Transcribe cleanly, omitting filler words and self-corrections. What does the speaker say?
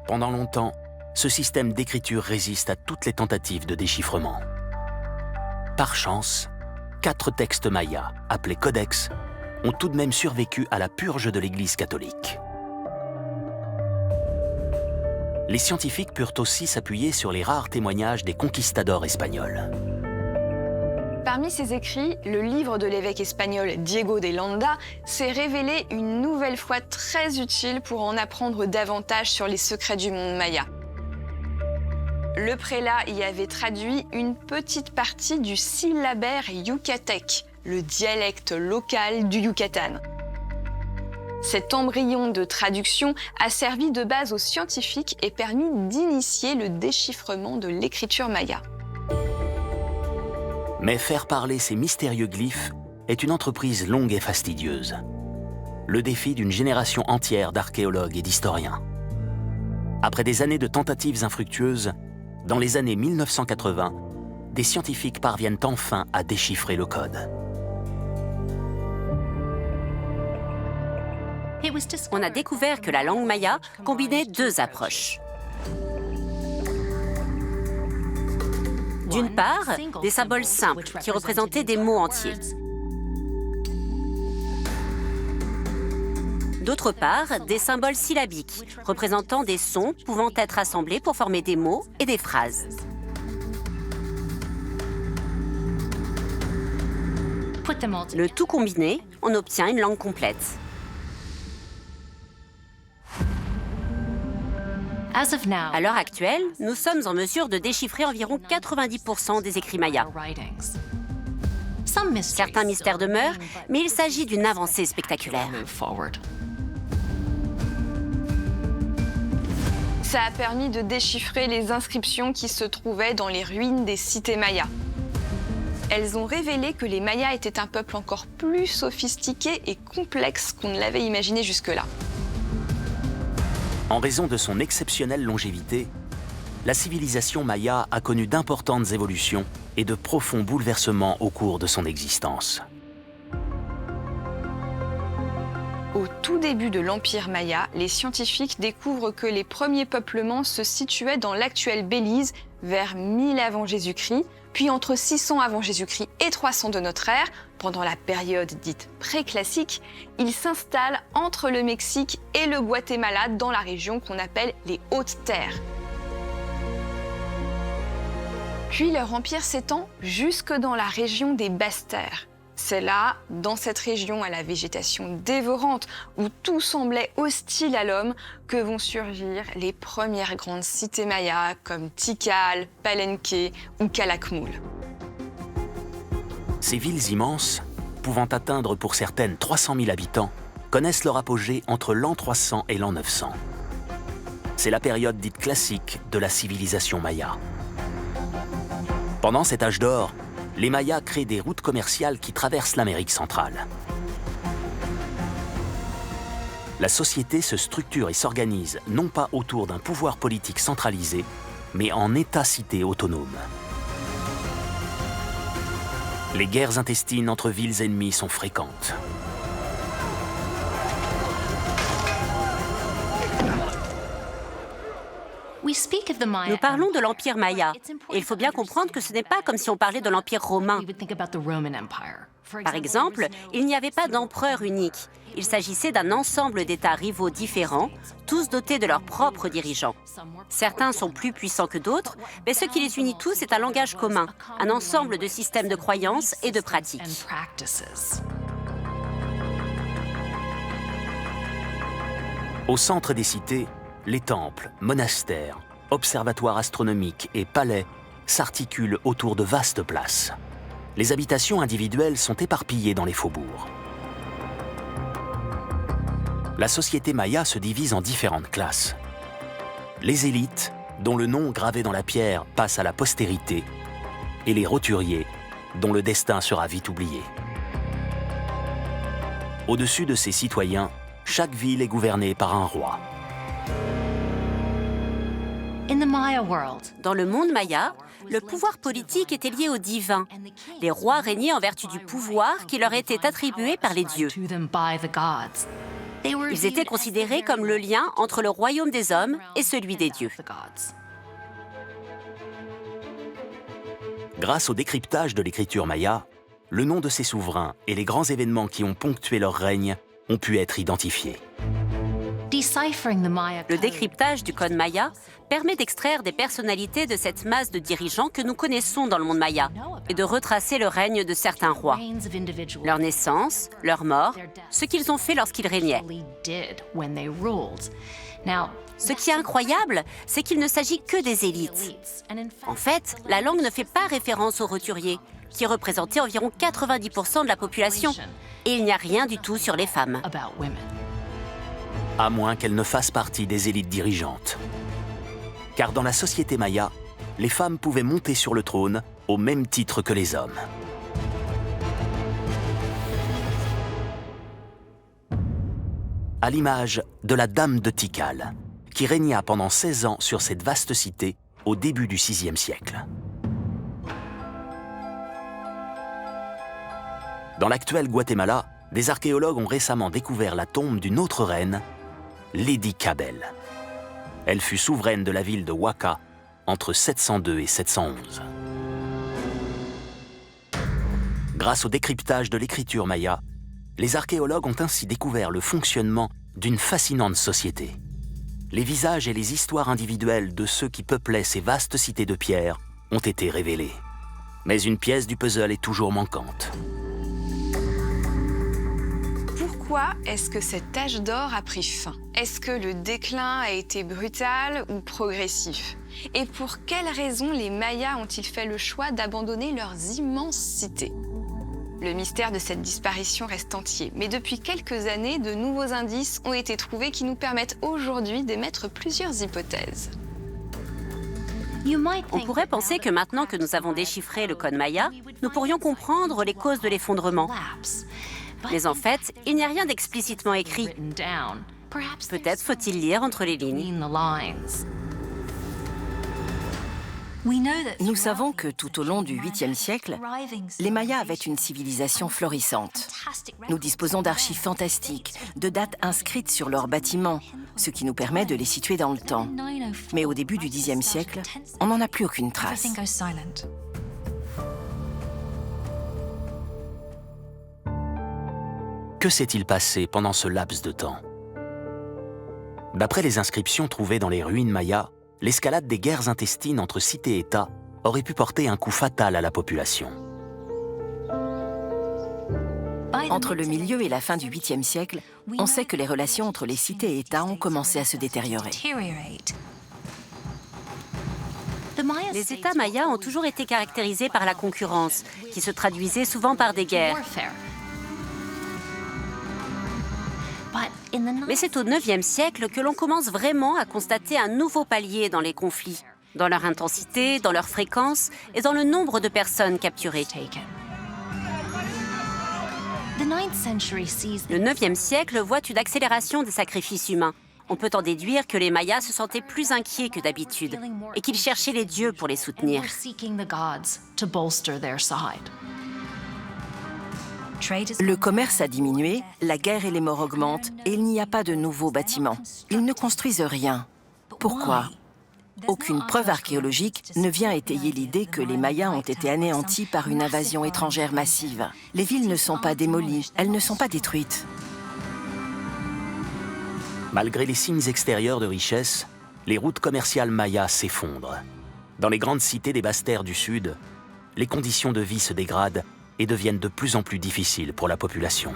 Pendant longtemps, ce système d'écriture résiste à toutes les tentatives de déchiffrement. Par chance, 4 textes mayas, appelés codex, ont tout de même survécu à la purge de l'Église catholique. Les scientifiques purent aussi s'appuyer sur les rares témoignages des conquistadors espagnols. Parmi ces écrits, le livre de l'évêque espagnol Diego de Landa s'est révélé une nouvelle fois très utile pour en apprendre davantage sur les secrets du monde maya. Le prélat y avait traduit une petite partie du syllabaire yucatèque, le dialecte local du Yucatan. Cet embryon de traduction a servi de base aux scientifiques et permis d'initier le déchiffrement de l'écriture maya. Mais faire parler ces mystérieux glyphes est une entreprise longue et fastidieuse. Le défi d'une génération entière d'archéologues et d'historiens. Après des années de tentatives infructueuses, dans les années 1980, des scientifiques parviennent enfin à déchiffrer le code. On a découvert que la langue maya combinait 2 approches. D'une part, des symboles simples qui représentaient des mots entiers. D'autre part, des symboles syllabiques, représentant des sons pouvant être assemblés pour former des mots et des phrases. Le tout combiné, on obtient une langue complète. À l'heure actuelle, nous sommes en mesure de déchiffrer environ 90% des écrits mayas. Certains mystères demeurent, mais il s'agit d'une avancée spectaculaire. Ça a permis de déchiffrer les inscriptions qui se trouvaient dans les ruines des cités mayas. Elles ont révélé que les Mayas étaient un peuple encore plus sophistiqué et complexe qu'on ne l'avait imaginé jusque-là. En raison de son exceptionnelle longévité, la civilisation maya a connu d'importantes évolutions et de profonds bouleversements au cours de son existence. Au tout début de l'Empire maya, les scientifiques découvrent que les premiers peuplements se situaient dans l'actuel Belize vers 1000 avant Jésus-Christ, puis entre 600 avant Jésus-Christ et 300 de notre ère, pendant la période dite pré-classique, ils s'installent entre le Mexique et le Guatemala dans la région qu'on appelle les Hautes Terres. Puis leur empire s'étend jusque dans la région des Basses Terres. C'est là, dans cette région à la végétation dévorante, où tout semblait hostile à l'homme, que vont surgir les premières grandes cités mayas comme Tikal, Palenque ou Calakmul. Ces villes immenses, pouvant atteindre pour certaines 300 000 habitants, connaissent leur apogée entre l'an 300 et l'an 900. C'est la période dite classique de la civilisation maya. Pendant cet âge d'or, les Mayas créent des routes commerciales qui traversent l'Amérique centrale. La société se structure et s'organise non pas autour d'un pouvoir politique centralisé, mais en États-cités autonomes. Les guerres intestines entre villes ennemies sont fréquentes. Nous parlons de l'Empire maya, et il faut bien comprendre que ce n'est pas comme si on parlait de l'Empire romain. Par exemple, il n'y avait pas d'empereur unique. Il s'agissait d'un ensemble d'États rivaux différents, tous dotés de leurs propres dirigeants. Certains sont plus puissants que d'autres, mais ce qui les unit tous est un langage commun, un ensemble de systèmes de croyances et de pratiques. Au centre des cités, les temples, monastères, observatoires astronomiques et palais s'articulent autour de vastes places. Les habitations individuelles sont éparpillées dans les faubourgs. La société maya se divise en différentes classes. Les élites, dont le nom gravé dans la pierre passe à la postérité, et les roturiers, dont le destin sera vite oublié. Au-dessus de ces citoyens, chaque ville est gouvernée par un roi. Dans le monde maya, le pouvoir politique était lié au divin. Les rois régnaient en vertu du pouvoir qui leur était attribué par les dieux. Ils étaient considérés comme le lien entre le royaume des hommes et celui des dieux. Grâce au décryptage de l'écriture maya, le nom de ces souverains et les grands événements qui ont ponctué leur règne ont pu être identifiés. Le décryptage du code maya permet d'extraire des personnalités de cette masse de dirigeants que nous connaissons dans le monde maya et de retracer le règne de certains rois, leur naissance, leur mort, ce qu'ils ont fait lorsqu'ils régnaient. Ce qui est incroyable, c'est qu'il ne s'agit que des élites. En fait, la langue ne fait pas référence aux roturiers, qui représentaient environ 90% de la population, et il n'y a rien du tout sur les femmes. À moins qu'elles ne fassent partie des élites dirigeantes. Car dans la société maya, les femmes pouvaient monter sur le trône au même titre que les hommes. À l'image de la Dame de Tikal, qui régna pendant 16 ans sur cette vaste cité au début du VIe siècle. Dans l'actuel Guatemala, des archéologues ont récemment découvert la tombe d'une autre reine, Lady Cabell. Elle fut souveraine de la ville de Huaca entre 702 et 711. Grâce au décryptage de l'écriture maya, les archéologues ont ainsi découvert le fonctionnement d'une fascinante société. Les visages et les histoires individuelles de ceux qui peuplaient ces vastes cités de pierre ont été révélés. Mais une pièce du puzzle est toujours manquante. Pourquoi est-ce que cet âge d'or a pris fin? Est-ce que le déclin a été brutal ou progressif? Et pour quelles raisons les Mayas ont-ils fait le choix d'abandonner leurs immenses cités? Le mystère de cette disparition reste entier, mais depuis quelques années, de nouveaux indices ont été trouvés qui nous permettent aujourd'hui d'émettre plusieurs hypothèses. On pourrait penser que maintenant que nous avons déchiffré le code maya, nous pourrions comprendre les causes de l'effondrement. Mais en fait, il n'y a rien d'explicitement écrit. Peut-être faut-il lire entre les lignes. Nous savons que tout au long du 8e siècle, les Mayas avaient une civilisation florissante. Nous disposons d'archives fantastiques, de dates inscrites sur leurs bâtiments, ce qui nous permet de les situer dans le temps. Mais au début du 10e siècle, on n'en a plus aucune trace. Que s'est-il passé pendant ce laps de temps? D'après les inscriptions trouvées dans les ruines mayas, l'escalade des guerres intestines entre cités et États aurait pu porter un coup fatal à la population. Entre le milieu et la fin du 8e siècle, on sait que les relations entre les cités et États ont commencé à se détériorer. Les États mayas ont toujours été caractérisés par la concurrence, qui se traduisait souvent par des guerres. Mais c'est au 9e siècle que l'on commence vraiment à constater un nouveau palier dans les conflits, dans leur intensité, dans leur fréquence et dans le nombre de personnes capturées. Le 9e siècle voit une accélération des sacrifices humains. On peut en déduire que les Mayas se sentaient plus inquiets que d'habitude et qu'ils cherchaient les dieux pour les soutenir. Le commerce a diminué, la guerre et les morts augmentent et il n'y a pas de nouveaux bâtiments. Ils ne construisent rien. Pourquoi? Aucune preuve archéologique ne vient étayer l'idée que les Mayas ont été anéantis par une invasion étrangère massive. Les villes ne sont pas démolies, elles ne sont pas détruites. Malgré les signes extérieurs de richesse, les routes commerciales mayas s'effondrent. Dans les grandes cités des basses terres du Sud, les conditions de vie se dégradent et deviennent de plus en plus difficiles pour la population.